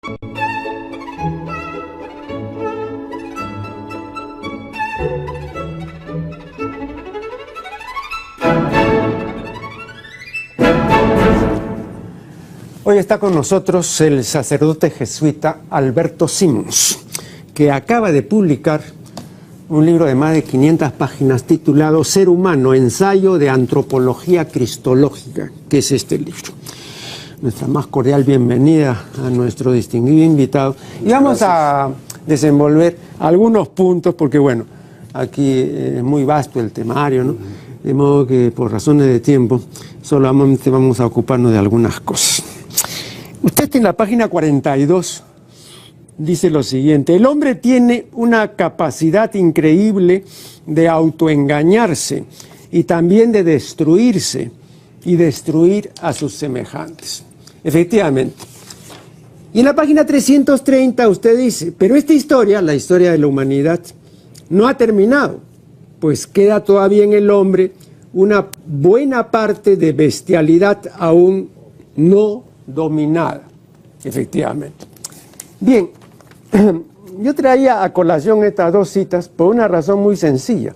Hoy está con nosotros el sacerdote jesuita Alberto Simons, que acaba de publicar un libro de más de 500 páginas titulado Ser humano, ensayo de antropología cristológica, que es este libro. Nuestra más cordial bienvenida a nuestro distinguido invitado. Y vamos a desenvolver algunos puntos, porque bueno, aquí es muy vasto el temario, ¿no? De modo que por razones de tiempo solamente vamos a ocuparnos de algunas cosas. Usted en la página 42 dice lo siguiente: el hombre tiene una capacidad increíble de autoengañarse y también de destruirse y destruir a sus semejantes. Efectivamente. Y en la página 330 usted dice, pero esta historia, la historia de la humanidad, no ha terminado, pues queda todavía en el hombre una buena parte de bestialidad aún no dominada. Efectivamente. Bien, yo traía a colación estas dos citas por una razón muy sencilla,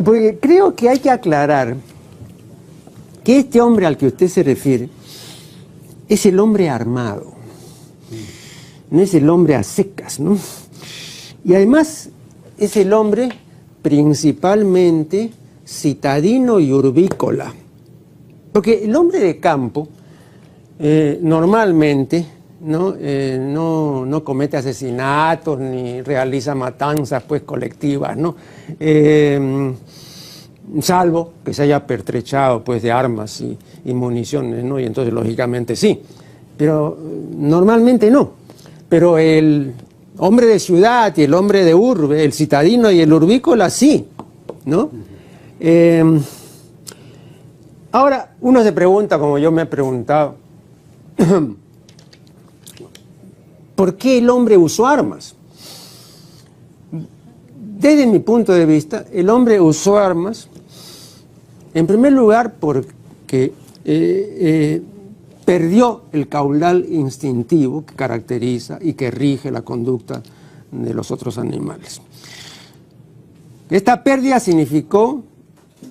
porque creo que hay que aclarar que este hombre al que usted se refiere es el hombre armado, no es el hombre a secas, ¿no? Y además es el hombre principalmente citadino y urbícola, porque el hombre de campo normalmente no comete asesinatos ni realiza matanzas pues colectivas, ¿no? Salvo que se haya pertrechado pues de armas y municiones, ¿no? Y entonces lógicamente sí, pero normalmente no. Pero el hombre de ciudad y el hombre de urbe, el citadino y el urbícola sí, ¿no? Ahora uno se pregunta, como yo me he preguntado, ¿por qué el hombre usó armas? Desde mi punto de vista, el hombre usó armas, en primer lugar, porque perdió el caudal instintivo que caracteriza y que rige la conducta de los otros animales. Esta pérdida significó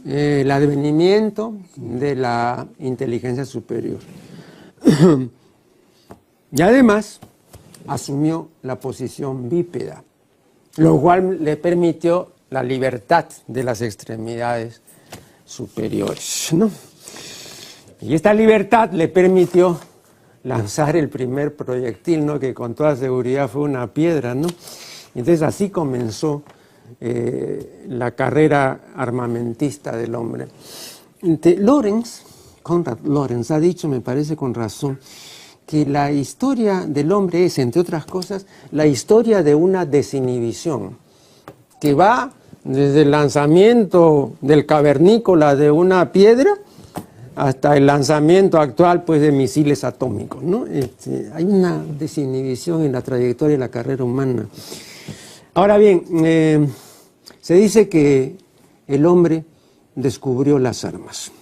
el advenimiento de la inteligencia superior. Y además asumió la posición bípeda, lo cual le permitió la libertad de las extremidades superiores, ¿no? Y esta libertad le permitió lanzar el primer proyectil, ¿no? Que con toda seguridad fue una piedra, ¿no? Entonces así comenzó la carrera armamentista del hombre. Konrad Lorenz ha dicho, me parece con razón, que la historia del hombre es, entre otras cosas, la historia de una desinhibición, que va desde el lanzamiento del cavernícola de una piedra hasta el lanzamiento actual pues, de misiles atómicos, ¿no? Hay una desinhibición en la trayectoria de la carrera humana. Ahora bien, se dice que el hombre descubrió las armas.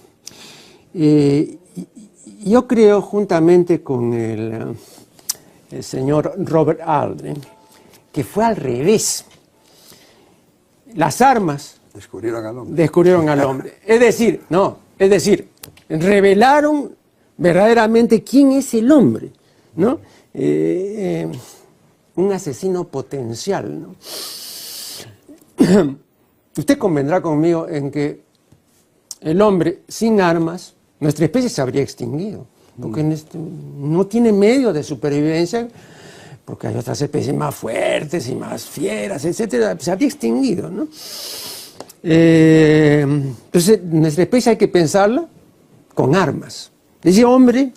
Yo creo, juntamente con el señor Robert Aldrin, que fue al revés. Las armas descubrieron al hombre. Es decir, revelaron verdaderamente quién es el hombre, ¿no? Un asesino potencial, ¿no? Usted convendrá conmigo en que el hombre sin armas, nuestra especie se habría extinguido, porque no tiene medio de supervivencia, porque hay otras especies más fuertes y más fieras, etcétera, se habría extinguido, ¿no? Entonces, nuestra especie hay que pensarla con armas. Ese hombre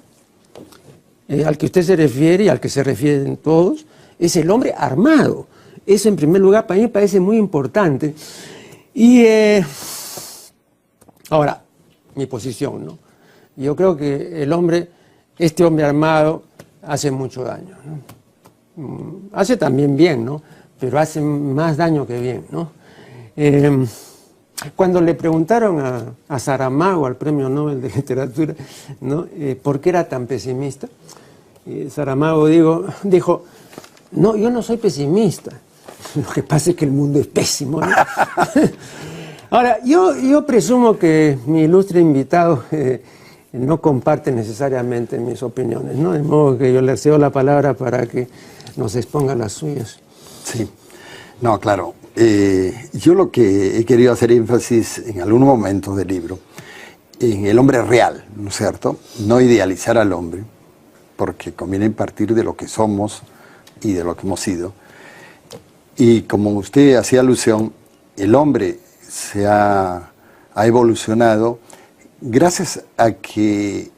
al que usted se refiere y al que se refieren todos, es el hombre armado. Eso, en primer lugar, para mí me parece muy importante. Y ahora, mi posición, ¿no? Yo creo que este hombre armado, hace mucho daño, ¿no? Hace también bien, ¿no? Pero hace más daño que bien, ¿no? Cuando le preguntaron a Saramago, al Premio Nobel de Literatura, ¿no? ¿Por qué era tan pesimista? Y Saramago dijo, no, yo no soy pesimista. Lo que pasa es que el mundo es pésimo, ¿no? Ahora, yo presumo que mi ilustre invitado no comparte necesariamente mis opiniones, ¿no? De modo que yo le cedo la palabra para que nos exponga las suyas. Sí, no, claro. Yo lo que he querido hacer énfasis en algún momento del libro, en el hombre real, ¿no es cierto? No idealizar al hombre, porque conviene partir de lo que somos y de lo que hemos sido. Y como usted hacía alusión, el hombre ha evolucionado gracias a que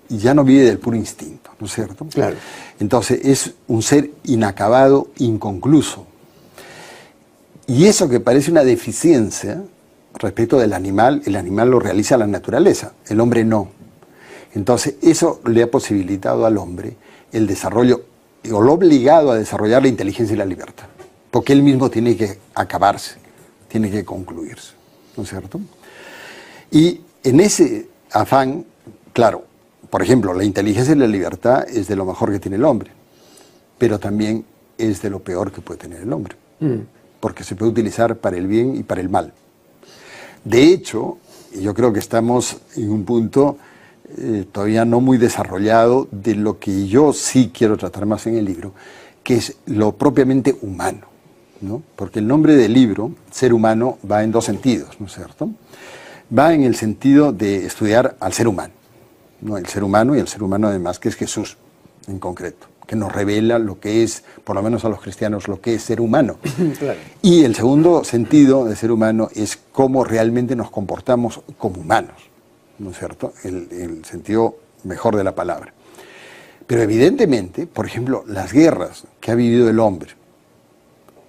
ya no vive del puro instinto, ¿no es cierto? Claro. Entonces es un ser inacabado, inconcluso. Y eso que parece una deficiencia respecto del animal, el animal lo realiza la naturaleza, el hombre no. Entonces eso le ha posibilitado al hombre el desarrollo, o lo ha obligado a desarrollar la inteligencia y la libertad, porque él mismo tiene que acabarse, tiene que concluirse, ¿no es cierto? Y en ese afán, claro, por ejemplo, la inteligencia y la libertad es de lo mejor que tiene el hombre, pero también es de lo peor que puede tener el hombre, porque se puede utilizar para el bien y para el mal. De hecho, yo creo que estamos en un punto todavía no muy desarrollado de lo que yo sí quiero tratar más en el libro, que es lo propiamente humano, ¿no? Porque el nombre del libro, Ser Humano, va en dos sentidos, ¿no es cierto? Va en el sentido de estudiar al ser humano, ¿no? El ser humano y el ser humano además, que es Jesús en concreto, que nos revela lo que es, por lo menos a los cristianos, lo que es ser humano. Claro. Y el segundo sentido de ser humano es cómo realmente nos comportamos como humanos, ¿no es cierto? El sentido mejor de la palabra. Pero evidentemente, por ejemplo, las guerras que ha vivido el hombre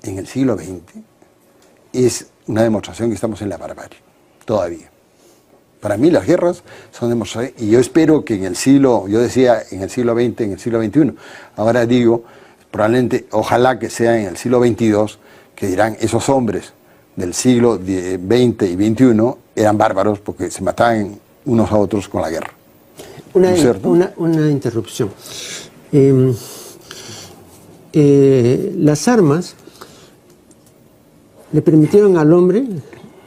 en el siglo XX es una demostración que estamos en la barbarie, todavía. Para mí las guerras son demostraciones, y yo espero que en el siglo, yo decía en el siglo XX, en el siglo XXI, ahora digo, probablemente, ojalá que sea en el siglo XXII, que dirán, esos hombres del siglo XX y XXI eran bárbaros porque se mataban unos a otros con la guerra. Una interrupción. Las armas le permitieron al hombre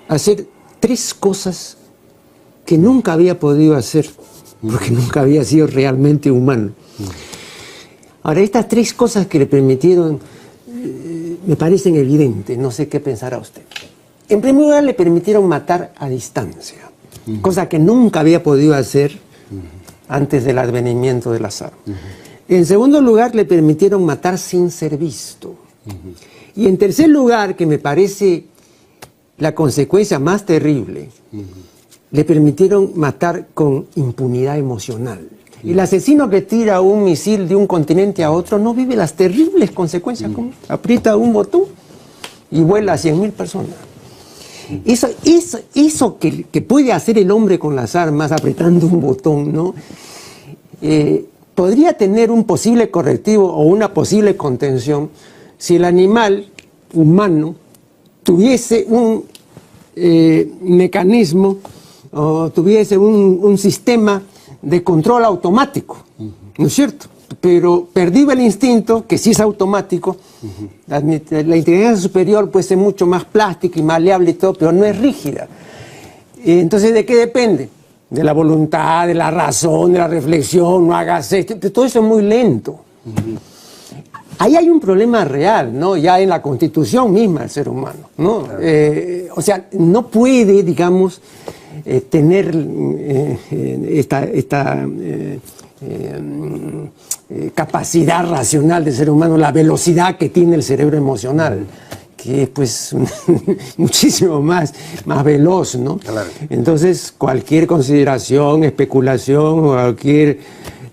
hacer tres cosas que nunca había podido hacer, porque nunca había sido realmente humano. Ahora, estas tres cosas que le permitieron me parecen evidentes, no sé qué pensará usted. En primer lugar, le permitieron matar a distancia, cosa que nunca había podido hacer antes del advenimiento de las armas. En segundo lugar, le permitieron matar sin ser visto. Y en tercer lugar, que me parece la consecuencia más terrible, le permitieron matar con impunidad emocional. El asesino que tira un misil de un continente a otro no vive las terribles consecuencias. Como aprieta un botón y vuela a 100.000 personas. Eso que puede hacer el hombre con las armas apretando un botón, ¿no? Podría tener un posible correctivo o una posible contención si el animal humano tuviese un mecanismo o tuviese un sistema de control automático, ¿no es cierto? Pero perdido el instinto, que sí es automático, la inteligencia superior puede ser mucho más plástica y maleable y todo, pero no es rígida. Entonces, ¿de qué depende? De la voluntad, de la razón, de la reflexión, no hagas esto, todo eso es muy lento. Ahí hay un problema real, ¿no? Ya en la constitución misma del ser humano, ¿no? Claro. O sea, no puede, digamos, tener esta capacidad racional del ser humano, la velocidad que tiene el cerebro emocional, que es pues muchísimo más veloz, ¿no? Claro. Entonces, cualquier consideración, especulación o cualquier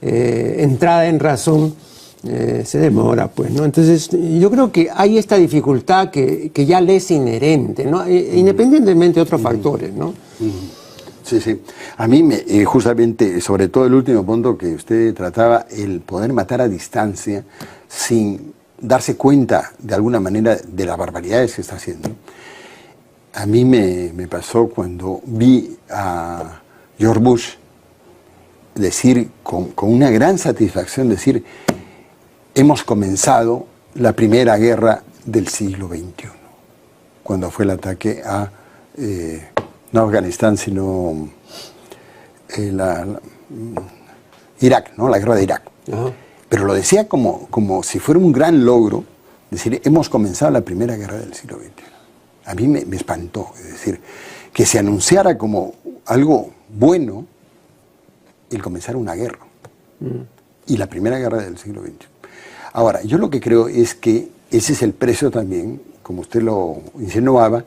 entrada en razón se demora, pues, ¿no? Entonces, yo creo que hay esta dificultad que ya le es inherente, ¿no? Independientemente de otros factores, ¿no? Sí, sí. A mí, justamente, sobre todo el último punto que usted trataba, el poder matar a distancia sin darse cuenta, de alguna manera, de las barbaridades que está haciendo. A mí me pasó cuando vi a George Bush decir con una gran satisfacción, decir, hemos comenzado la primera guerra del siglo XXI, cuando fue el ataque a, no Afganistán, sino Irak, ¿no? La guerra de Irak. Ajá. Pero lo decía como si fuera un gran logro, decir, hemos comenzado la primera guerra del siglo XXI. A mí me espantó, es decir, que se anunciara como algo bueno el comenzar una guerra. Y la primera guerra del siglo XXI. Ahora, yo lo que creo es que ese es el precio también, como usted lo insinuaba,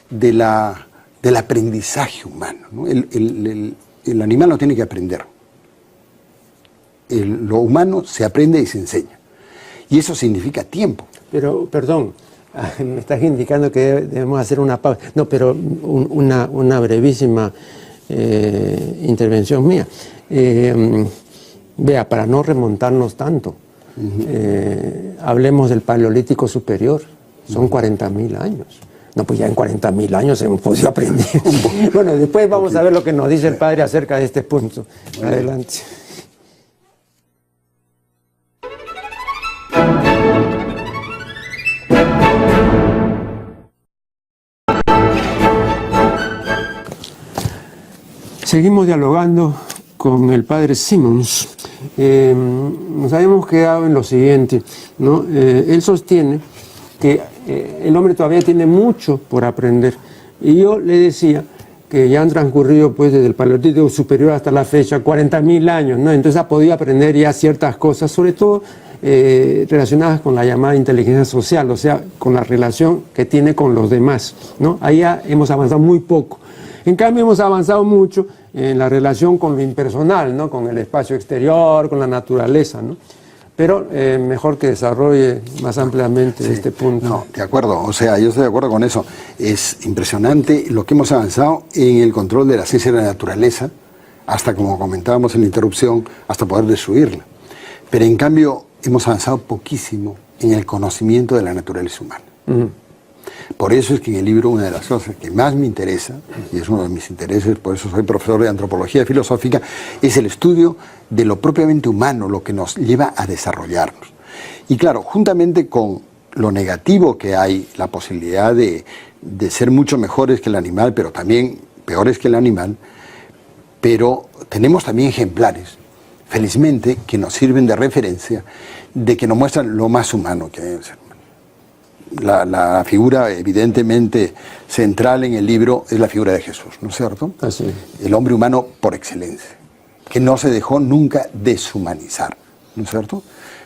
del aprendizaje humano, ¿no? El animal no tiene que aprender. Lo humano se aprende y se enseña. Y eso significa tiempo. Pero, perdón, me estás indicando que debemos hacer una pausa. No, pero una brevísima intervención mía. Vea, para no remontarnos tanto, hablemos del Paleolítico Superior. Son 40.000 años. No, pues ya en 40.000 años hemos podido aprender. Bueno, después vamos a ver lo que nos dice el padre acerca de este punto. Adelante. Seguimos dialogando con el padre Simmons. Nos habíamos quedado en lo siguiente, ¿no? Él sostiene que el hombre todavía tiene mucho por aprender. Y yo le decía que ya han transcurrido, pues, desde el Paleolítico Superior hasta la fecha 40.000 años, ¿no? Entonces ha podido aprender ya ciertas cosas, sobre todo relacionadas con la llamada inteligencia social, o sea, con la relación que tiene con los demás, ¿no? Ahí ya hemos avanzado muy poco. En cambio, hemos avanzado mucho en la relación con lo impersonal, ¿no? Con el espacio exterior, con la naturaleza, ¿no? Pero mejor que desarrolle más ampliamente este punto. No, de acuerdo, o sea, yo estoy de acuerdo con eso. Es impresionante lo que hemos avanzado en el control de la ciencia de la naturaleza, hasta, como comentábamos en la interrupción, hasta poder destruirla. Pero en cambio, hemos avanzado poquísimo en el conocimiento de la naturaleza humana. Por eso es que en el libro una de las cosas que más me interesa, y es uno de mis intereses, por eso soy profesor de antropología filosófica, es el estudio de lo propiamente humano, lo que nos lleva a desarrollarnos. Y claro, juntamente con lo negativo que hay, la posibilidad de ser mucho mejores que el animal, pero también peores que el animal, pero tenemos también ejemplares, felizmente, que nos sirven de referencia, de que nos muestran lo más humano que hay en el ser humano. La figura evidentemente central en el libro es la figura de Jesús, ¿no es cierto? Así es. El hombre humano por excelencia, que no se dejó nunca deshumanizar, ¿no es cierto?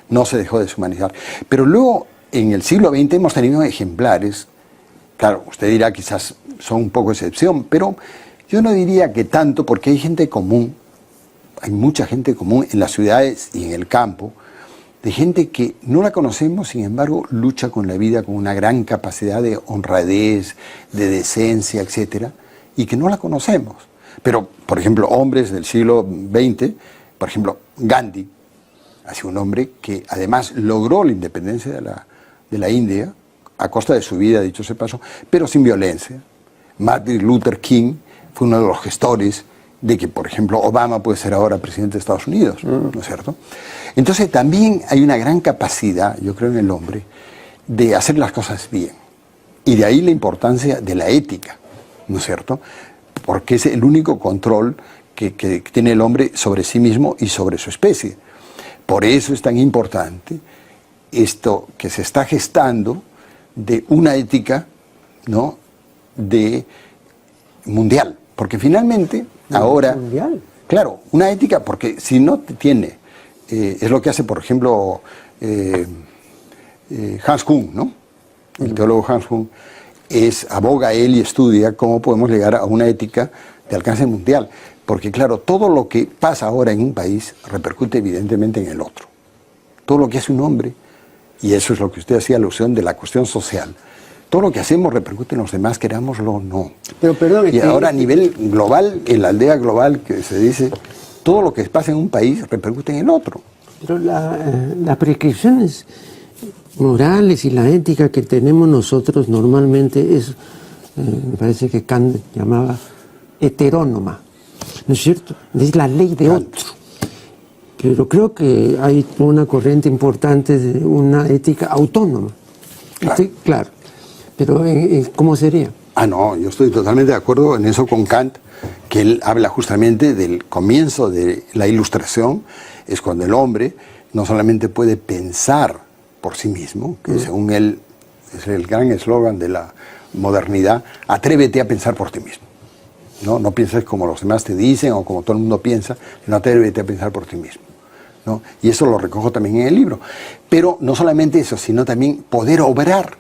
No se dejó deshumanizar. Pero luego, en el siglo XX hemos tenido ejemplares, claro, usted dirá quizás son un poco excepción, pero yo no diría que tanto, porque hay gente común, hay mucha gente común en las ciudades y en el campo, de gente que no la conocemos, sin embargo, lucha con la vida con una gran capacidad de honradez, de decencia, etcétera, y que no la conocemos. Pero, por ejemplo, hombres del siglo XX, por ejemplo, Gandhi, ha sido un hombre que además logró la independencia de la India, a costa de su vida, dicho sea paso, pero sin violencia. Martin Luther King fue uno de los gestores de que, por ejemplo, Obama puede ser ahora presidente de Estados Unidos, ¿no es cierto? Entonces también hay una gran capacidad, yo creo, en el hombre, de hacer las cosas bien. Y de ahí la importancia de la ética, ¿no es cierto? Porque es el único control que tiene el hombre sobre sí mismo y sobre su especie. Por eso es tan importante esto que se está gestando de una ética, ¿no?, de mundial. Porque finalmente, ahora, mundial. Claro, una ética, porque si no tiene, es lo que hace, por ejemplo, Hans Kuhn, ¿no? El teólogo Hans Kuhn, aboga él y estudia cómo podemos llegar a una ética de alcance mundial. Porque claro, todo lo que pasa ahora en un país repercute evidentemente en el otro. Todo lo que hace un hombre, y eso es lo que usted hacía alusión de la cuestión social, todo lo que hacemos repercute en los demás, querámoslo o no. Pero perdón, y ahora a nivel global, en la aldea global que se dice, todo lo que pasa en un país repercute en el otro. Pero las prescripciones morales y la ética que tenemos nosotros normalmente es, me parece que Kant llamaba heterónoma. ¿no es cierto? Es la ley de Kant. otro. Pero creo que hay una corriente importante de una ética autónoma. Claro. Sí, claro. Pero ¿cómo sería? Ah, no, yo estoy totalmente de acuerdo en eso con Kant, que él habla justamente del comienzo de la Ilustración, es cuando el hombre no solamente puede pensar por sí mismo, que según él es el gran eslogan de la modernidad, atrévete a pensar por ti mismo. No pienses como los demás te dicen o como todo el mundo piensa, sino atrévete a pensar por ti mismo, ¿no? Y eso lo recojo también en el libro. Pero no solamente eso, sino también poder obrar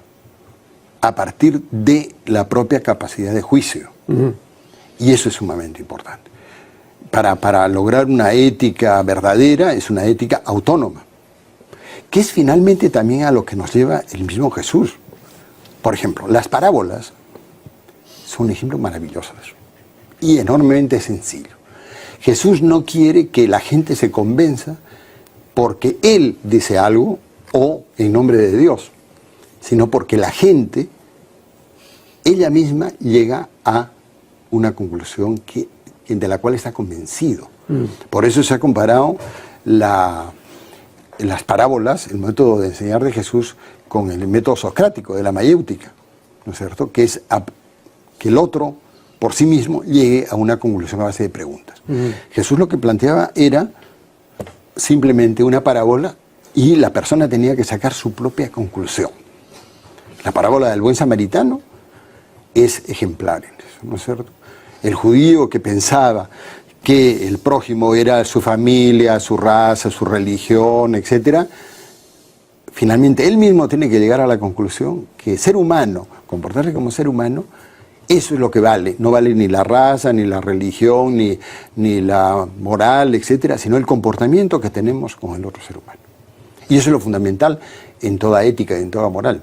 a partir de la propia capacidad de juicio. Y eso es sumamente importante. Para lograr una ética verdadera, es una ética autónoma, que es finalmente también a lo que nos lleva el mismo Jesús. Por ejemplo, las parábolas son un ejemplo maravilloso de eso, y enormemente sencillo. Jesús no quiere que la gente se convenza porque Él dice algo o en nombre de Dios, sino porque la gente, ella misma, llega a una conclusión de la cual está convencido. Por eso se ha comparado las parábolas, el método de enseñar de Jesús, con el método socrático de la mayéutica, ¿no es cierto? Que es que el otro, por sí mismo, llegue a una conclusión a base de preguntas. Jesús lo que planteaba era simplemente una parábola y la persona tenía que sacar su propia conclusión. La parábola del buen samaritano es ejemplar en eso, ¿no es cierto? El judío que pensaba que el prójimo era su familia, su raza, su religión, etc., finalmente él mismo tiene que llegar a la conclusión que ser humano, comportarse como ser humano, eso es lo que vale. No vale ni la raza, ni la religión, ni la moral, etc., sino el comportamiento que tenemos con el otro ser humano. Y eso es lo fundamental en toda ética y en toda moral.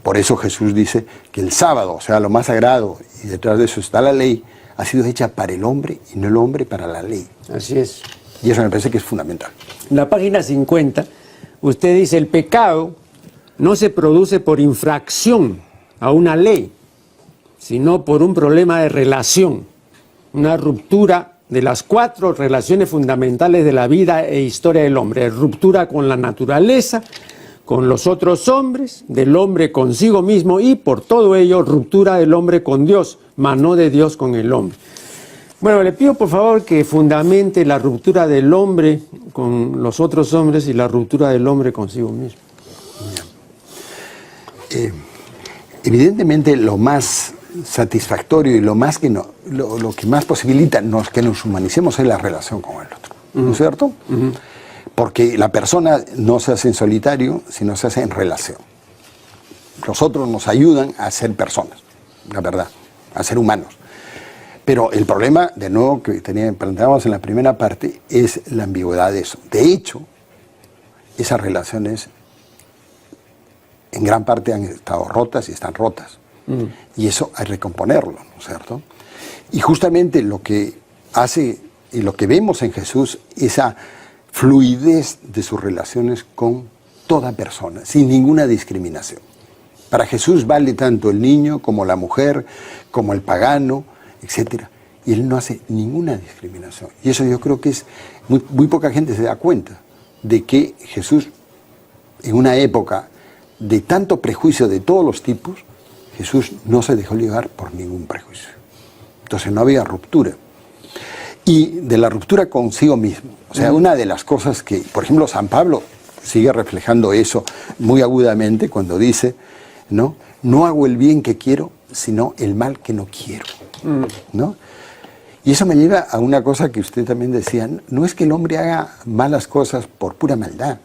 Por eso Jesús dice que el sábado, o sea, lo más sagrado, y detrás de eso está la ley, ha sido hecha para el hombre y no el hombre para la ley. Así es. Y eso me parece que es fundamental. En la página 50, usted dice, el pecado no se produce por infracción a una ley, sino por un problema de relación, una ruptura de las 4 relaciones fundamentales de la vida e historia del hombre. Ruptura con la naturaleza, con los otros hombres, del hombre consigo mismo y, por todo ello, ruptura del hombre con Dios, mas no de Dios con el hombre. Bueno, le pido por favor que fundamente la ruptura del hombre con los otros hombres y la ruptura del hombre consigo mismo. Evidentemente, lo más satisfactorio y lo que más posibilita que nos humanicemos es la relación con el otro, ¿no es cierto? Porque la persona no se hace en solitario, sino se hace en relación. Los otros nos ayudan a ser personas, la verdad, a ser humanos. Pero el problema, de nuevo, que planteábamos en la primera parte, es la ambigüedad de eso. De hecho, esas relaciones en gran parte han estado rotas y están rotas. Y eso hay que recomponerlo, ¿no es cierto? Y justamente lo que hace y lo que vemos en Jesús, esa fluidez de sus relaciones con toda persona, sin ninguna discriminación. Para Jesús vale tanto el niño como la mujer, como el pagano, etc. Y Él no hace ninguna discriminación. Y eso yo creo que es muy poca gente se da cuenta de que Jesús, en una época de tanto prejuicio de todos los tipos, Jesús no se dejó llevar por ningún prejuicio. Entonces no había ruptura. Y de la ruptura consigo mismo. O sea, una de las cosas que, por ejemplo, San Pablo sigue reflejando eso muy agudamente cuando dice, ¿no? No hago el bien que quiero, sino el mal que no quiero, ¿no? Y eso me lleva a una cosa que usted también decía, no es que el hombre haga malas cosas por pura maldad,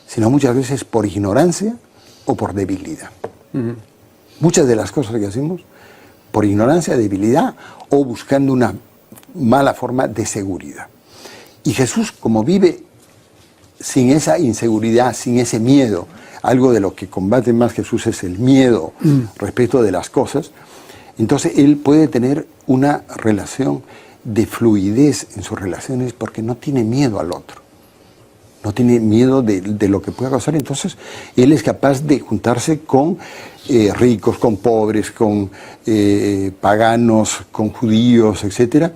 sino muchas veces por ignorancia o por debilidad. Muchas de las cosas que hacemos por ignorancia, debilidad o buscando una mala forma de seguridad. Y Jesús, como vive sin esa inseguridad, sin ese miedo, algo de lo que combate más Jesús es el miedo respecto de las cosas, entonces Él puede tener una relación de fluidez en sus relaciones porque no tiene miedo al otro. No tiene miedo de lo que pueda causar. Entonces, Él es capaz de juntarse con ricos, con pobres, con paganos, con judíos, etc.,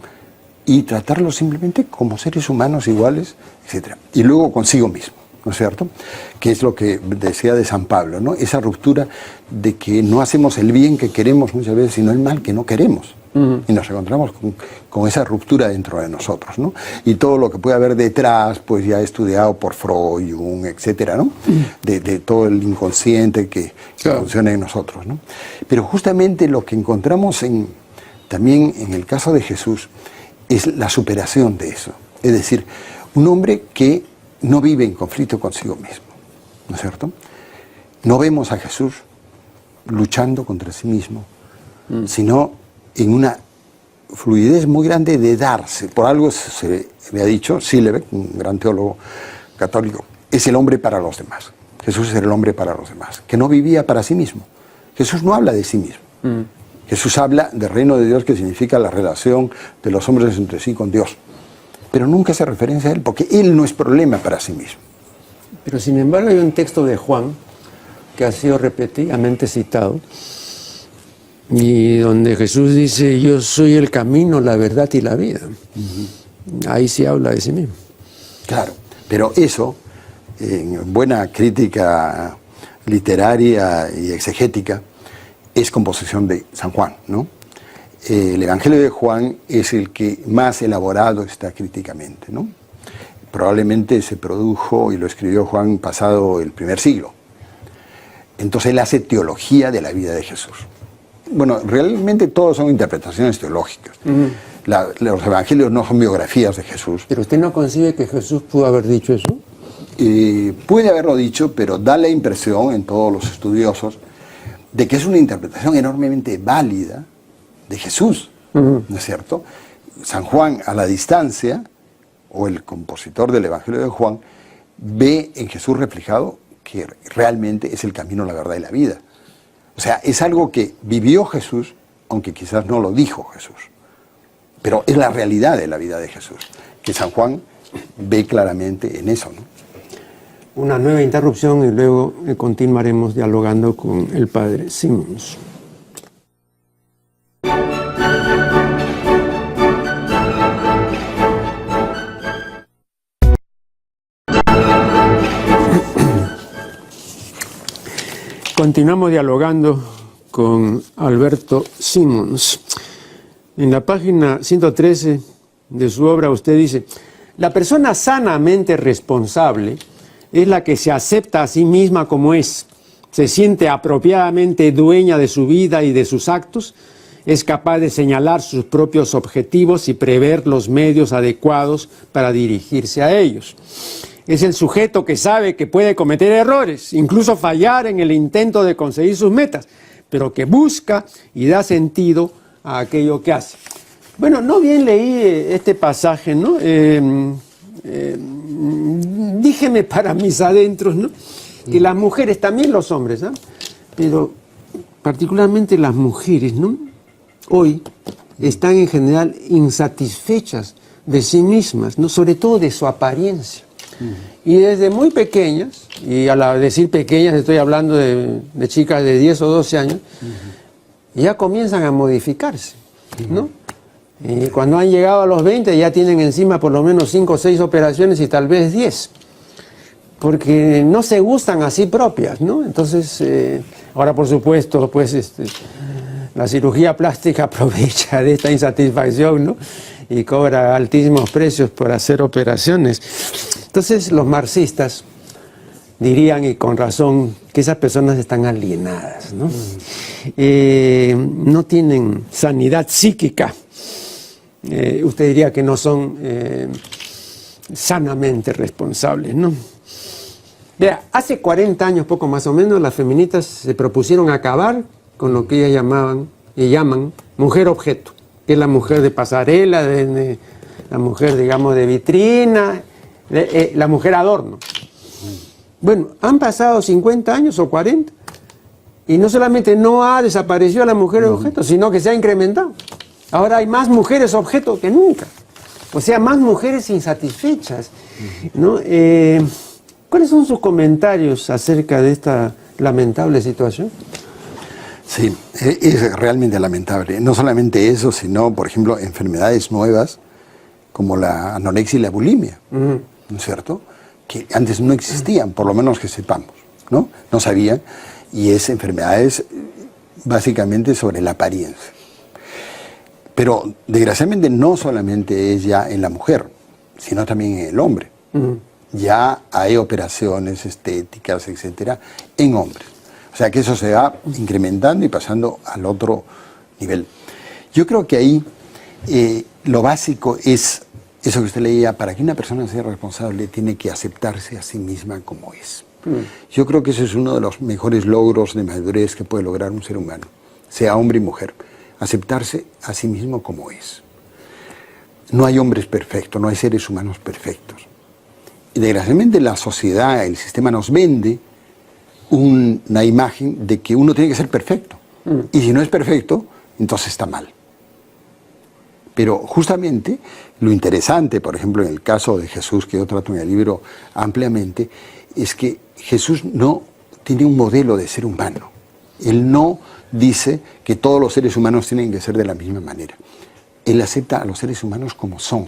y tratarlos simplemente como seres humanos iguales, etc. Y luego consigo mismo, ¿no es cierto? Que es lo que decía de San Pablo, ¿no? Esa ruptura de que no hacemos el bien que queremos muchas veces, sino el mal que no queremos. Y nos encontramos con esa ruptura dentro de nosotros, ¿no? Y todo lo que puede haber detrás, pues ya estudiado por Freud, Jung, etcétera, ¿no? De todo el inconsciente que funciona en nosotros, ¿no? Pero justamente lo que encontramos también en el caso de Jesús es la superación de eso. Es decir, un hombre que no vive en conflicto consigo mismo, ¿no es cierto? No vemos a Jesús luchando contra sí mismo, sino en una fluidez muy grande de darse. Por algo se le ha dicho, Silebeck, un gran teólogo católico, es el hombre para los demás. Jesús es el hombre para los demás, que no vivía para sí mismo. Jesús no habla de sí mismo. Jesús habla del reino de Dios, que significa la relación de los hombres entre sí con Dios. Pero nunca hace referencia a Él, porque Él no es problema para sí mismo. Pero sin embargo hay un texto de Juan que ha sido repetidamente citado, y donde Jesús dice: yo soy el camino, la verdad y la vida. Ahí sí habla de sí mismo. Claro, pero eso, en buena crítica literaria y exegética, es composición de San Juan, ¿no? El Evangelio de Juan es el que más elaborado está críticamente, ¿no? Probablemente se produjo y lo escribió Juan pasado el primer siglo. Entonces él hace teología de la vida de Jesús. Bueno, realmente todos son interpretaciones teológicas. Los evangelios no son biografías de Jesús. ¿Pero usted no concibe que Jesús pudo haber dicho eso? Puede haberlo dicho, pero da la impresión en todos los estudiosos de que es una interpretación enormemente válida de Jesús, ¿no es cierto? San Juan, a la distancia, o el compositor del Evangelio de Juan, ve en Jesús reflejado que realmente es el camino, la verdad y la vida. O sea, es algo que vivió Jesús, aunque quizás no lo dijo Jesús. Pero es la realidad de la vida de Jesús, que San Juan ve claramente en eso, ¿no? Una nueva interrupción y luego continuaremos dialogando con el padre Simons. Continuamos dialogando con Alberto Simons. En la página 113 de su obra usted dice: la persona sanamente responsable es la que se acepta a sí misma como es, se siente apropiadamente dueña de su vida y de sus actos, es capaz de señalar sus propios objetivos y prever los medios adecuados para dirigirse a ellos. Es el sujeto que sabe que puede cometer errores, incluso fallar en el intento de conseguir sus metas, pero que busca y da sentido a aquello que hace. Bueno, no bien leí este pasaje, ¿no? Díjeme para mis adentros, ¿no? Que las mujeres, también los hombres, ¿no? Pero particularmente las mujeres, ¿no? Hoy están en general insatisfechas de sí mismas, ¿no? Sobre todo de su apariencia. Y desde muy pequeñas, y al decir pequeñas estoy hablando de chicas de 10 o 12 años, ya comienzan a modificarse, ¿no? Y cuando han llegado a los 20 ya tienen encima por lo menos 5 o 6 operaciones y tal vez 10, porque no se gustan a sí propias, ¿no? Entonces, ahora por supuesto, pues la cirugía plástica aprovecha de esta insatisfacción, ¿no? Y cobra altísimos precios por hacer operaciones. Entonces los marxistas dirían, y con razón, que esas personas están alienadas, ¿no? No tienen sanidad psíquica. Usted diría que no son sanamente responsables, ¿no? Vea, hace 40 años, poco más o menos, las feministas se propusieron acabar con lo que ellas llamaban y llaman mujer objeto, que es la mujer de pasarela, la mujer, digamos, de vitrina, la mujer adorno. Bueno, han pasado 50 años o 40 y no solamente no ha desaparecido la mujer objeto, sino que se ha incrementado. Ahora hay más mujeres objeto que nunca. O sea, más mujeres insatisfechas, ¿no? ¿Cuáles son sus comentarios acerca de esta lamentable situación? Sí, es realmente lamentable. No solamente eso, sino, por ejemplo, enfermedades nuevas como la anorexia y la bulimia, ¿no es cierto? Que antes no existían, por lo menos que sepamos, ¿no? No sabían, y es enfermedades básicamente sobre la apariencia. Pero desgraciadamente no solamente es ya en la mujer, sino también en el hombre. Ya hay operaciones estéticas, etcétera, en hombres. O sea que eso se va incrementando y pasando al otro nivel. Yo creo que ahí lo básico es eso que usted leía: para que una persona sea responsable tiene que aceptarse a sí misma como es. Yo creo que ese es uno de los mejores logros de madurez que puede lograr un ser humano, sea hombre y mujer, aceptarse a sí mismo como es. No hay hombres perfectos, no hay seres humanos perfectos. Y desgraciadamente la sociedad, el sistema nos vende una imagen de que uno tiene que ser perfecto. Y si no es perfecto, entonces está mal. Pero justamente lo interesante, por ejemplo, en el caso de Jesús, que yo trato en el libro ampliamente, es que Jesús no tiene un modelo de ser humano. Él no dice que todos los seres humanos tienen que ser de la misma manera. Él acepta a los seres humanos como son.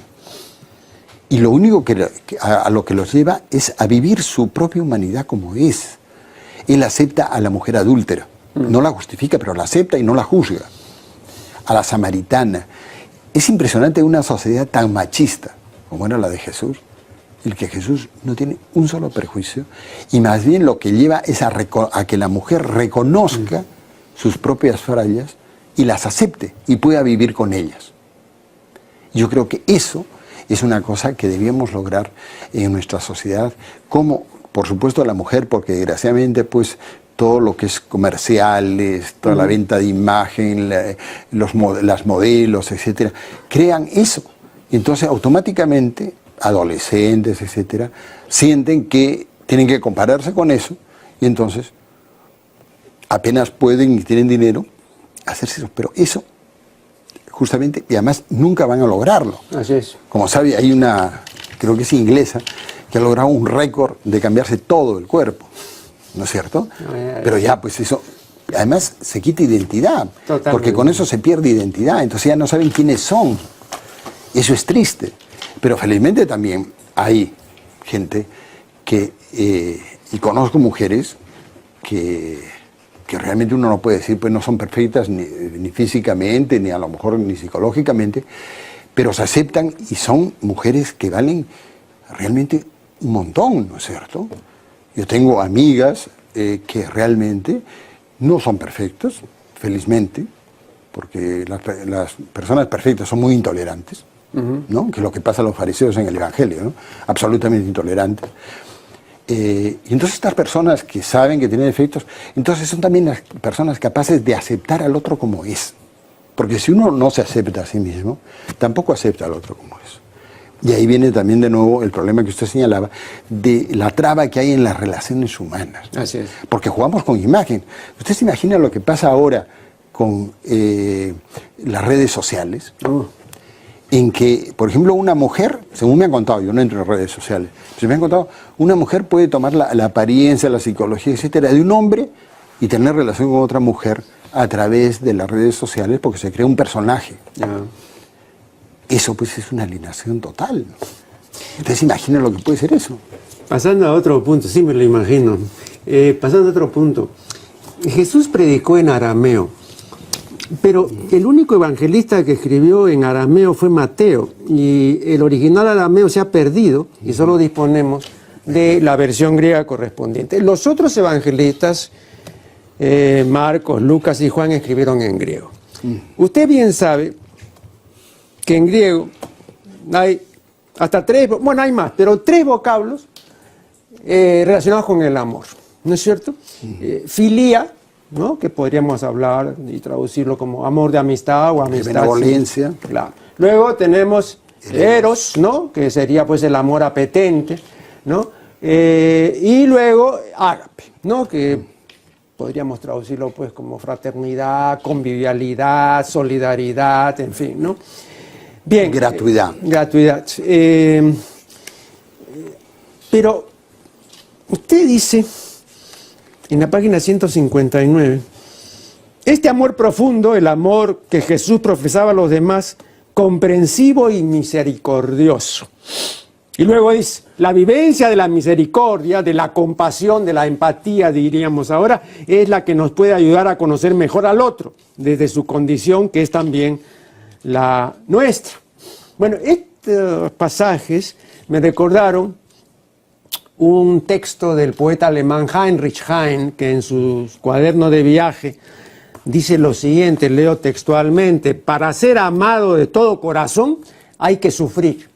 Y lo único a lo que los lleva es a vivir su propia humanidad como es. Él acepta a la mujer adúltera. No la justifica, pero la acepta y no la juzga. A la samaritana. Es impresionante una sociedad tan machista como era la de Jesús, el que Jesús no tiene un solo prejuicio, y más bien lo que lleva es a que la mujer reconozca sus propias fallas y las acepte y pueda vivir con ellas. Yo creo que eso es una cosa que debíamos lograr en nuestra sociedad, como por supuesto la mujer, porque desgraciadamente pues todo lo que es comerciales, toda la venta de imagen, las modelos, etcétera, crean eso. Y entonces automáticamente adolescentes, etcétera, sienten que tienen que compararse con eso, y entonces apenas pueden y tienen dinero hacerse eso. Pero eso, justamente, y además nunca van a lograrlo. Así es. Como sabe, hay una, creo que es inglesa, que ha logrado un récord de cambiarse todo el cuerpo, ¿no es cierto? Pero ya, pues eso, además se quita identidad, totalmente, porque con eso se pierde identidad, entonces ya no saben quiénes son. Eso es triste. Pero felizmente también hay gente que, y conozco mujeres que realmente uno no puede decir, pues no son perfectas ni físicamente, ni a lo mejor ni psicológicamente, pero se aceptan y son mujeres que valen realmente un montón, ¿no es cierto? Yo tengo amigas que realmente no son perfectas, felizmente, porque las personas perfectas son muy intolerantes, ¿no? Que es lo que pasa a los fariseos en el Evangelio, ¿no? Absolutamente intolerantes. Y entonces estas personas que saben que tienen defectos, entonces son también las personas capaces de aceptar al otro como es. Porque si uno no se acepta a sí mismo, tampoco acepta al otro como es. Y ahí viene también de nuevo el problema que usted señalaba de la traba que hay en las relaciones humanas. Así es. Porque jugamos con imagen. ¿Usted se imagina lo que pasa ahora con las redes sociales? En que, por ejemplo, una mujer, según me han contado, yo no entro en redes sociales, pero me han contado, una mujer puede tomar la apariencia, la psicología, etcétera, de un hombre y tener relación con otra mujer a través de las redes sociales porque se crea un personaje. Eso pues es una alienación total. Entonces imagina lo que puede ser eso. Pasando a otro punto, sí me lo imagino. Pasando a otro punto. Jesús predicó en arameo, pero el único evangelista que escribió en arameo fue Mateo, y el original arameo se ha perdido y solo disponemos de la versión griega correspondiente. Los otros evangelistas, Marcos, Lucas y Juan, escribieron en griego. Usted bien sabe que en griego hay hasta hay más, pero 3 vocablos relacionados con el amor, ¿no es cierto? Filía, ¿no? Que podríamos hablar y traducirlo como amor de amistad o amistad. De benevolencia. Sí, claro. Luego tenemos eros, ¿no? Que sería pues el amor apetente, ¿no? Y luego ágape, ¿no? Que podríamos traducirlo pues como fraternidad, convivialidad, solidaridad, en fin, ¿no? Bien. Gratuidad. Gratuidad. Pero usted dice en la página 159, este amor profundo, el amor que Jesús profesaba a los demás, comprensivo y misericordioso. Y luego dice, la vivencia de la misericordia, de la compasión, de la empatía, diríamos ahora, es la que nos puede ayudar a conocer mejor al otro, desde su condición, que es también la nuestra. Bueno, estos pasajes me recordaron un texto del poeta alemán Heinrich Heine, que en su cuaderno de viaje dice lo siguiente, leo textualmente: para ser amado de todo corazón hay que sufrir.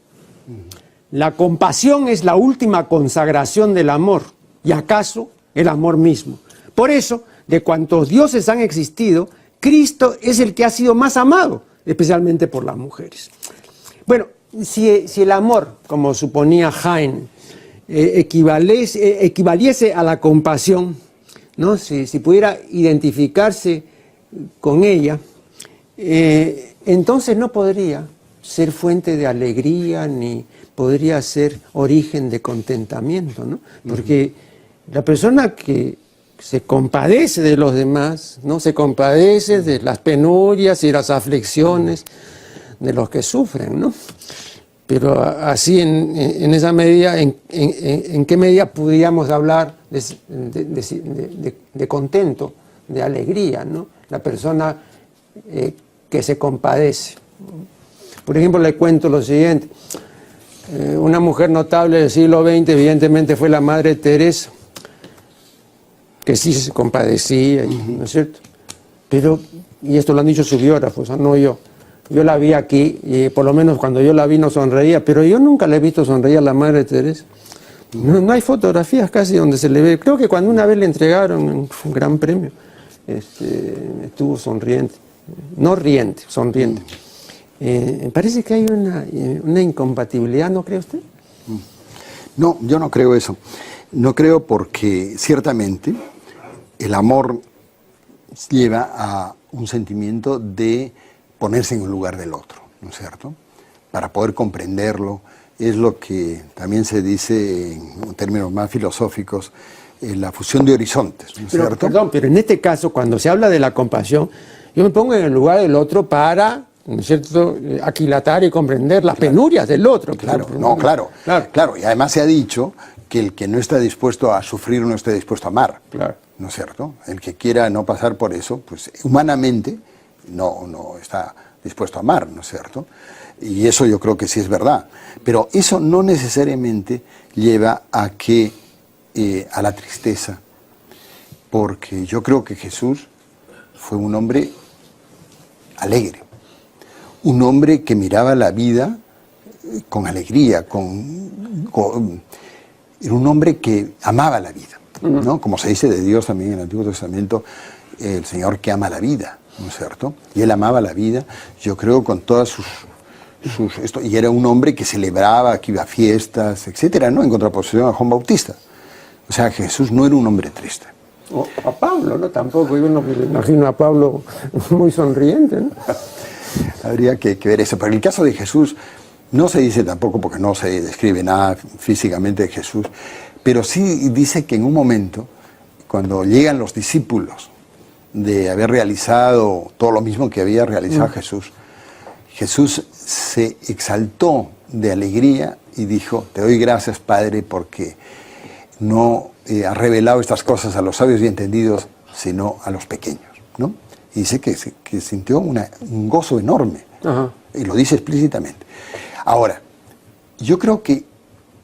La compasión es la última consagración del amor, y acaso el amor mismo. Por eso, de cuantos dioses han existido, Cristo es el que ha sido más amado, especialmente por las mujeres. Bueno, si el amor, como suponía Heine, equivaliese a la compasión, ¿no? Si pudiera identificarse con ella, entonces no podría ser fuente de alegría ni podría ser origen de contentamiento, ¿no? Porque la persona que se compadece de los demás, ¿no? Se compadece de las penurias y las aflicciones de los que sufren, ¿no? Pero así, en esa medida, ¿en qué medida podríamos hablar de contento, de alegría, ¿no? La persona que se compadece. Por ejemplo, le cuento lo siguiente. Una mujer notable del siglo XX, evidentemente, fue la Madre Teresa, que sí se compadecía, ¿no es cierto? Pero, y esto lo han dicho sus biógrafos, no yo. Yo la vi aquí, y por lo menos cuando yo la vi no sonreía, pero yo nunca le he visto sonreír a la Madre Teresa. No hay fotografías casi donde se le ve. Creo que cuando una vez le entregaron un gran premio, estuvo sonriente. No riente, sonriente. Me parece que hay una incompatibilidad, ¿no cree usted? No, yo no creo eso. No creo porque ciertamente el amor lleva a un sentimiento de ponerse en el lugar del otro, ¿no es cierto? Para poder comprenderlo, es lo que también se dice en términos más filosóficos, la fusión de horizontes, ¿no es cierto? Perdón, pero en este caso, cuando se habla de la compasión, yo me pongo en el lugar del otro para, ¿no es cierto?, aquilatar y comprender las penurias del otro. Claro, claro. Y además se ha dicho que el que no está dispuesto a sufrir no está dispuesto a amar, claro. ¿No es cierto? El que quiera no pasar por eso, pues humanamente no está dispuesto a amar, ¿no es cierto? Y eso yo creo que sí es verdad. Pero eso no necesariamente lleva a a la tristeza, porque yo creo que Jesús fue un hombre alegre, un hombre que miraba la vida con alegría, era un hombre que amaba la vida, ¿no? Como se dice de Dios también en el Antiguo Testamento, el Señor que ama la vida, ¿no es cierto? Y él amaba la vida, yo creo, con todas y era un hombre que celebraba, que iba a fiestas, etcétera, ¿no? En contraposición a Juan Bautista. O sea, Jesús no era un hombre triste. O a Pablo, ¿no? Tampoco, yo no me imagino a Pablo muy sonriente, ¿no? Habría que ver eso. Pero en el caso de Jesús, no se dice tampoco, porque no se describe nada físicamente de Jesús, pero sí dice que en un momento, cuando llegan los discípulos de haber realizado todo lo mismo que había realizado Jesús, Jesús se exaltó de alegría y dijo: te doy gracias, Padre, porque no has revelado estas cosas a los sabios y entendidos, sino a los pequeños, ¿no? Y dice que sintió un gozo enorme. Ajá. Y lo dice explícitamente. Ahora, yo creo que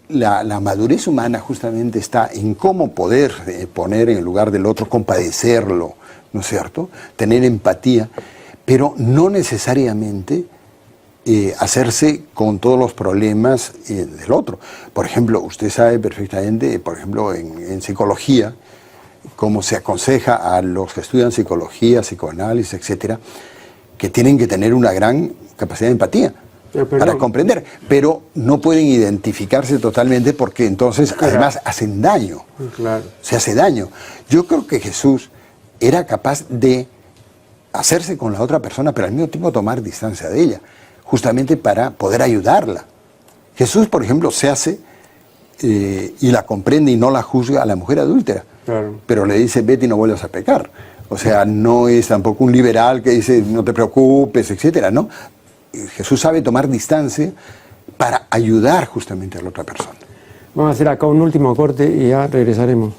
la madurez humana justamente está en cómo poder poner en el lugar del otro, compadecerlo, ¿no es cierto? Tener empatía, pero no necesariamente hacerse con todos los problemas del otro. Por ejemplo, usted sabe perfectamente, por ejemplo, en psicología, cómo se aconseja a los que estudian psicología, psicoanálisis, etcétera, que tienen que tener una gran capacidad de empatía para comprender, pero no pueden identificarse totalmente porque entonces además hacen daño, se hace daño. Yo creo que Jesús era capaz de hacerse con la otra persona, pero al mismo tiempo tomar distancia de ella, justamente para poder ayudarla. Jesús, por ejemplo, se hace y la comprende y no la juzga a la mujer adúltera, pero le dice: vete y no vuelvas a pecar. O sea, no es tampoco un liberal que dice: no te preocupes, etcétera, ¿no? Jesús sabe tomar distancia para ayudar justamente a la otra persona. Vamos a hacer acá un último corte y ya regresaremos.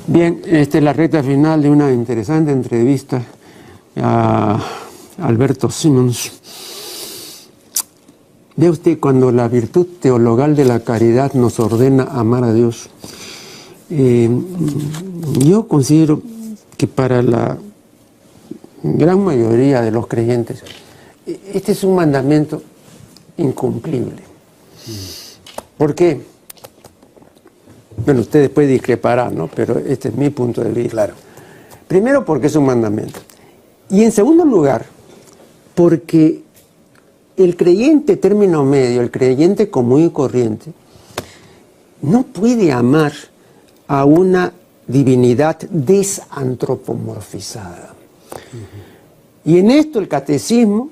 Bien, esta es la recta final de una interesante entrevista a Alberto Simons. Ve usted, cuando la virtud teologal de la caridad nos ordena amar a Dios, yo considero que para la gran mayoría de los creyentes este es un mandamiento incumplible. ¿Por qué? Bueno, ustedes pueden discrepar, ¿no? Pero este es mi punto de vista. Claro. Primero, porque es un mandamiento. Y en segundo lugar, porque el creyente término medio, el creyente común y corriente, no puede amar a una divinidad desantropomorfizada. Y en esto el catecismo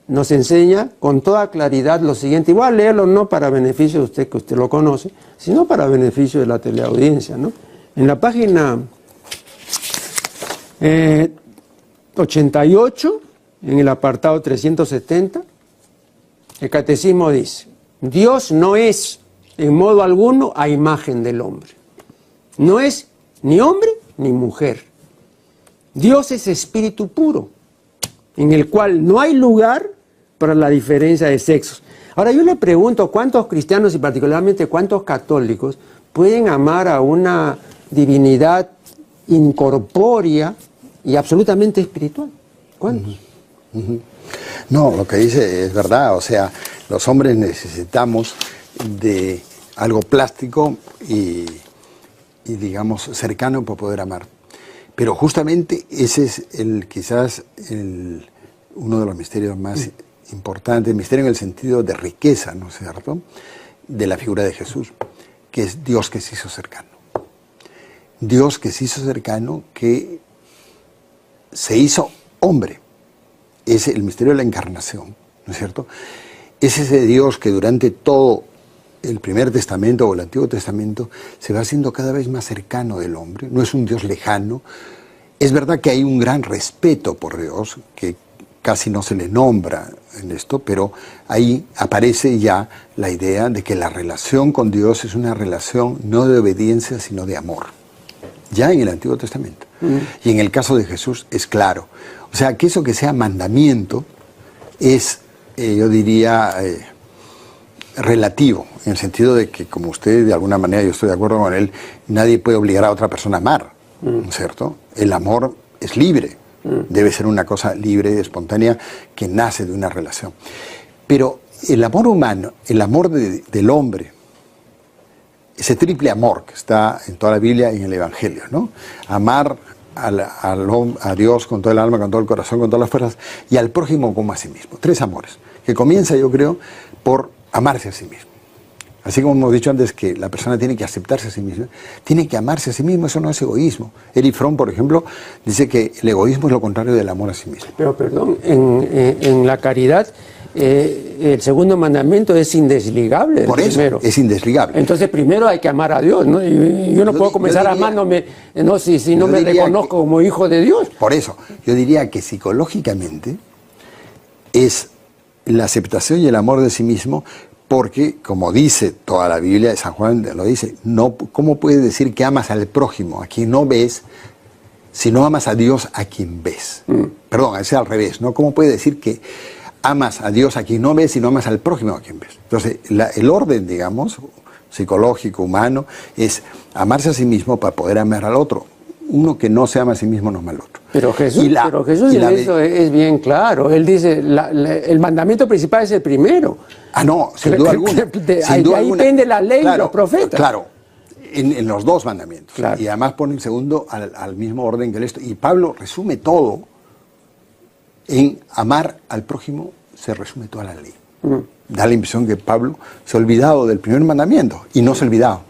nos enseña con toda claridad lo siguiente, y voy a leerlo no para beneficio de usted, que usted lo conoce, sino para beneficio de la teleaudiencia, ¿no? En la página 88, en el apartado 370, el catecismo dice: Dios no es en modo alguno a imagen del hombre. No es ni hombre ni mujer. Dios es espíritu puro, en el cual no hay lugar para la diferencia de sexos. Ahora yo le pregunto, ¿cuántos cristianos y particularmente cuántos católicos pueden amar a una divinidad incorpórea y absolutamente espiritual? ¿Cuántos? No, lo que dice es verdad, o sea, los hombres necesitamos de algo plástico y digamos cercano para poder amar. Pero justamente ese es quizás uno de los misterios más importantes, misterio en el sentido de riqueza, ¿no es cierto?, de la figura de Jesús, que es Dios que se hizo cercano. Dios que se hizo cercano, que se hizo hombre. Es el misterio de la encarnación, ¿no es cierto? Es ese Dios que durante todo el Primer Testamento o el Antiguo Testamento se va haciendo cada vez más cercano del hombre. No es un Dios lejano. Es verdad que hay un gran respeto por Dios, que casi no se le nombra en esto, pero ahí aparece ya la idea de que la relación con Dios es una relación no de obediencia, sino de amor. Ya en el Antiguo Testamento. Y en el caso de Jesús es claro. O sea, que eso que sea mandamiento es, yo diría, relativo, en el sentido de que, como usted, de alguna manera, yo estoy de acuerdo con él, nadie puede obligar a otra persona a amar, ¿no es cierto? El amor es libre, debe ser una cosa libre, espontánea, que nace de una relación. Pero el amor humano, el amor del hombre, ese triple amor que está en toda la Biblia y en el Evangelio, ¿no? Amar a Dios con todo el alma, con todo el corazón, con todas las fuerzas, y al prójimo como a sí mismo. Tres amores, que comienza, yo creo, por amarse a sí mismo. Así como hemos dicho antes que la persona tiene que aceptarse a sí misma, tiene que amarse a sí mismo, eso no es egoísmo. Erich Fromm, por ejemplo, dice que el egoísmo es lo contrario del amor a sí mismo. Pero, perdón, en la caridad, el segundo mandamiento es indesligable del primero. Es indesligable. Entonces primero hay que amar a Dios, ¿no? Y yo no puedo comenzar amándome, no, si no me reconozco como hijo de Dios. Por eso, yo diría que psicológicamente es la aceptación y el amor de sí mismo, porque, como dice toda la Biblia, San Juan lo dice, no, ¿cómo puedes decir que amas al prójimo, a quien no ves, si no amas a Dios a quien ves? Perdón, es al revés, ¿no? ¿Cómo puedes decir que amas a Dios a quien no ves y no amas al prójimo a quien ves? Entonces, el orden, digamos, psicológico, humano, es amarse a sí mismo para poder amar al otro. Uno que no se ama a sí mismo no ama al otro. Pero Jesús en eso es bien claro. Él dice, el mandamiento principal es el primero. Ah, no, sin duda alguna. Ahí pende la ley y los profetas. Claro, en los dos mandamientos. Claro. Y además pone el segundo al mismo orden que el esto. Y Pablo resume todo en amar al prójimo, se resume toda la ley. Da la impresión que Pablo se ha olvidado del primer mandamiento, y no se ha olvidado.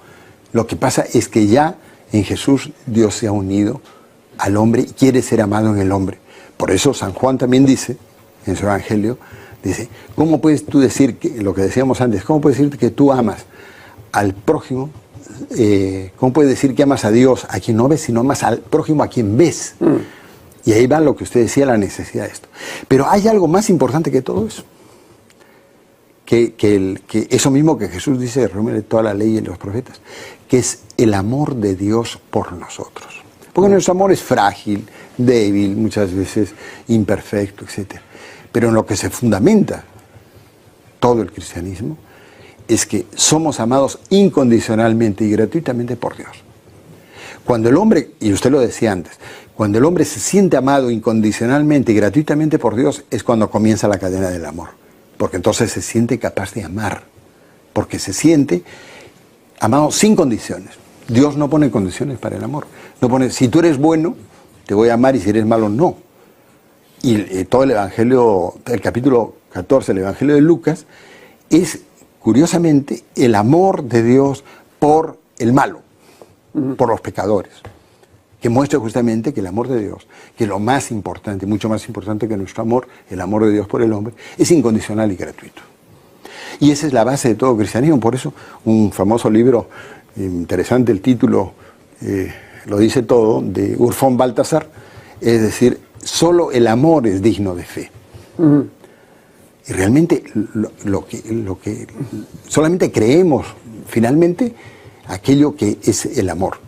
Lo que pasa es que ya en Jesús Dios se ha unido al hombre y quiere ser amado en el hombre. Por eso San Juan también dice, en su Evangelio, Dice, ¿cómo puedes tú decir, que, lo que decíamos antes, cómo puedes decir que tú amas al prójimo? ¿Cómo puedes decir que amas a Dios a quien no ves, sino amas al prójimo a quien ves? Y ahí va lo que usted decía, la necesidad de esto. Pero hay algo más importante que todo eso. Que eso mismo que Jesús dice, reúne toda la ley y los profetas, que es el amor de Dios por nosotros. Porque nuestro amor es frágil, débil, muchas veces imperfecto, etc. Pero en lo que se fundamenta todo el cristianismo es que somos amados incondicionalmente y gratuitamente por Dios. Cuando el hombre, y usted lo decía antes, cuando el hombre se siente amado incondicionalmente y gratuitamente por Dios, es cuando comienza la cadena del amor. Porque entonces se siente capaz de amar. Porque se siente amado sin condiciones. Dios no pone condiciones para el amor. No pone, si tú eres bueno, te voy a amar, y si eres malo, no. Y todo el Evangelio, el capítulo 14 del Evangelio de Lucas, es curiosamente el amor de Dios por el malo, por los pecadores, que muestra justamente que el amor de Dios, que es lo más importante, mucho más importante que nuestro amor, el amor de Dios por el hombre, es incondicional y gratuito. Y esa es la base de todo cristianismo. Por eso un famoso libro, interesante el título, lo dice todo, de Urfón Baltasar, es decir, solo el amor es digno de fe. Y realmente solamente creemos finalmente aquello que es el amor.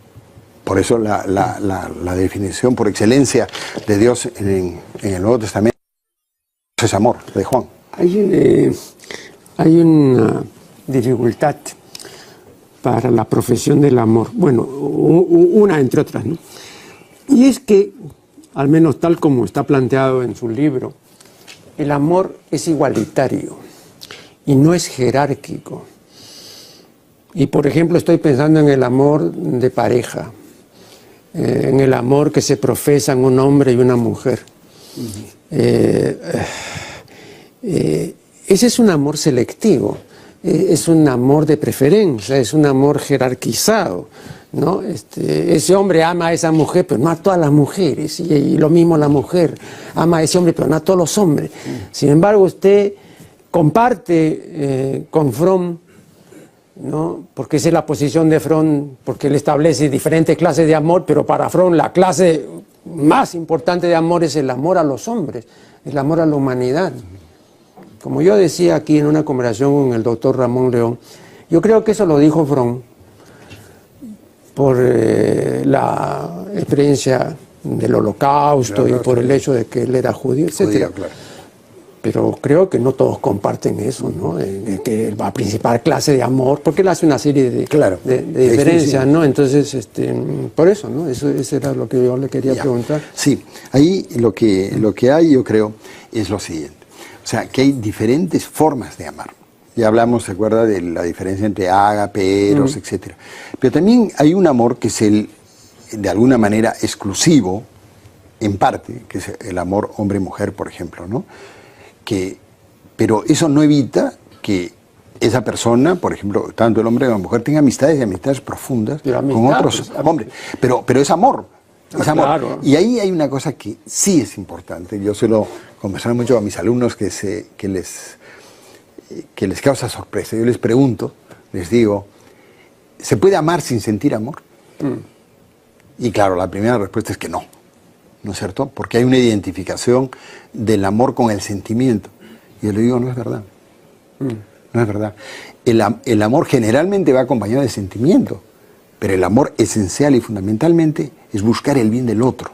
Por eso la definición por excelencia de Dios en el Nuevo Testamento es amor, de Juan. Hay una dificultad para la profesión del amor. Bueno, una entre otras, ¿no? Y es que, al menos tal como está planteado en su libro, el amor es igualitario y no es jerárquico. Y por ejemplo estoy pensando en el amor de pareja, en el amor que se profesan un hombre y una mujer. Ese es un amor selectivo, es un amor de preferencia, es un amor jerarquizado, ¿no? Ese hombre ama a esa mujer, pero no a todas las mujeres, y lo mismo la mujer ama a ese hombre, pero no a todos los hombres. Sin embargo, usted comparte con Fromm, ¿no? Porque esa es la posición de Fromm, porque él establece diferentes clases de amor, pero para Fromm la clase más importante de amor es el amor a los hombres, el amor a la humanidad. Como yo decía aquí en una conversación con el doctor Ramón León, yo creo que eso lo dijo Fromm por la experiencia del Holocausto y por el hecho de que él era judío, etc. Claro. Pero creo que no todos comparten eso, ¿no? Que la principal clase de amor, porque él hace una serie de diferencias, ¿no? Entonces, por eso, ¿no? Eso era lo que yo le quería preguntar. Sí, ahí lo que hay, yo creo, es lo siguiente. O sea, que hay diferentes formas de amar. Ya hablamos, ¿se acuerda?, de la diferencia entre ágape, eros, etc. Pero también hay un amor que es de alguna manera exclusivo, en parte, que es el amor hombre-mujer, por ejemplo, ¿no? Pero eso no evita que esa persona, por ejemplo, tanto el hombre como la mujer, tenga amistades y amistades profundas con otros hombres. Pero es amor. Es amor. Claro. Y ahí hay una cosa que sí es importante. Yo suelo conversar mucho a mis alumnos que les causa sorpresa. Yo les pregunto, les digo, ¿se puede amar sin sentir amor? Y claro, la primera respuesta es que no. ¿No es cierto? Porque hay una identificación del amor con el sentimiento. Y yo le digo, no es verdad. No es verdad. El amor generalmente va acompañado de sentimiento, pero el amor esencial y fundamentalmente es buscar el bien del otro.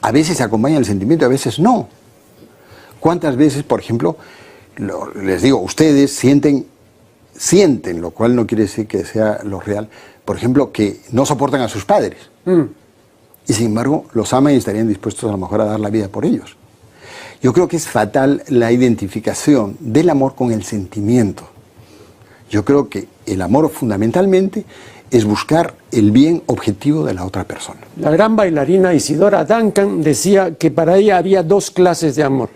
A veces acompaña el sentimiento, a veces no. ¿Cuántas veces, por ejemplo, les digo, ustedes sienten, lo cual no quiere decir que sea lo real, por ejemplo, que no soportan a sus padres? Y sin embargo los aman y estarían dispuestos a lo mejor a dar la vida por ellos. Yo creo que es fatal la identificación del amor con el sentimiento. Yo creo que el amor fundamentalmente es buscar el bien objetivo de la otra persona. La gran bailarina Isidora Duncan decía que para ella había dos clases de amor.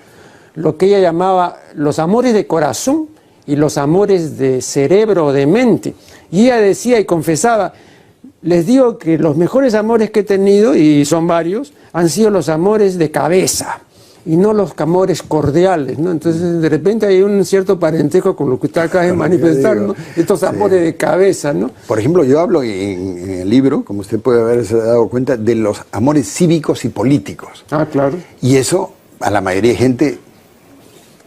Lo que ella llamaba los amores de corazón y los amores de cerebro o de mente. Y ella decía y confesaba, les digo que los mejores amores que he tenido, y son varios, han sido los amores de cabeza. y no los amores cordiales, ¿no? Entonces, de repente hay un cierto parentesco con lo que usted acaba de manifestar, ¿no? Estos amores de cabeza, ¿no? Por ejemplo, yo hablo en el libro, como usted puede haberse dado cuenta, de los amores cívicos y políticos. Ah, claro. Y eso a la mayoría de gente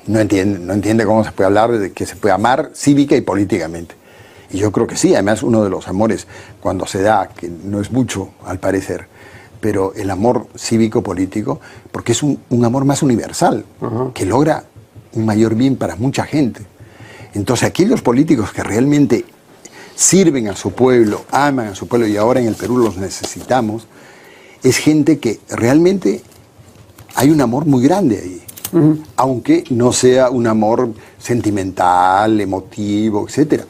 no entiende cómo se puede hablar de que se puede amar cívica y políticamente. Y yo creo que sí, además uno de los amores, cuando se da, que no es mucho al parecer, pero el amor cívico-político, porque es un amor más universal, que logra un mayor bien para mucha gente. Entonces aquellos políticos que realmente sirven a su pueblo, aman a su pueblo, y ahora en el Perú los necesitamos, es gente que realmente hay un amor muy grande ahí. Aunque no sea un amor sentimental, emotivo, etc.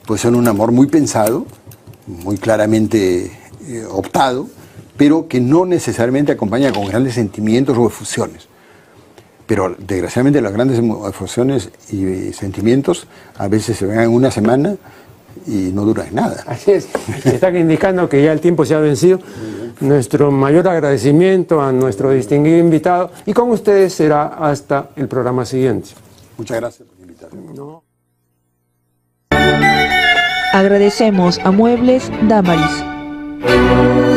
Puede ser un amor muy pensado, muy claramente optado, pero que no necesariamente acompaña con grandes sentimientos o efusiones. Pero desgraciadamente las grandes efusiones y sentimientos a veces se ven en una semana y no duran nada. Así es, están indicando que ya el tiempo se ha vencido. Nuestro mayor agradecimiento a nuestro distinguido invitado, y con ustedes será hasta el programa siguiente. Muchas gracias por invitarme. No. Agradecemos a Muebles Damaris.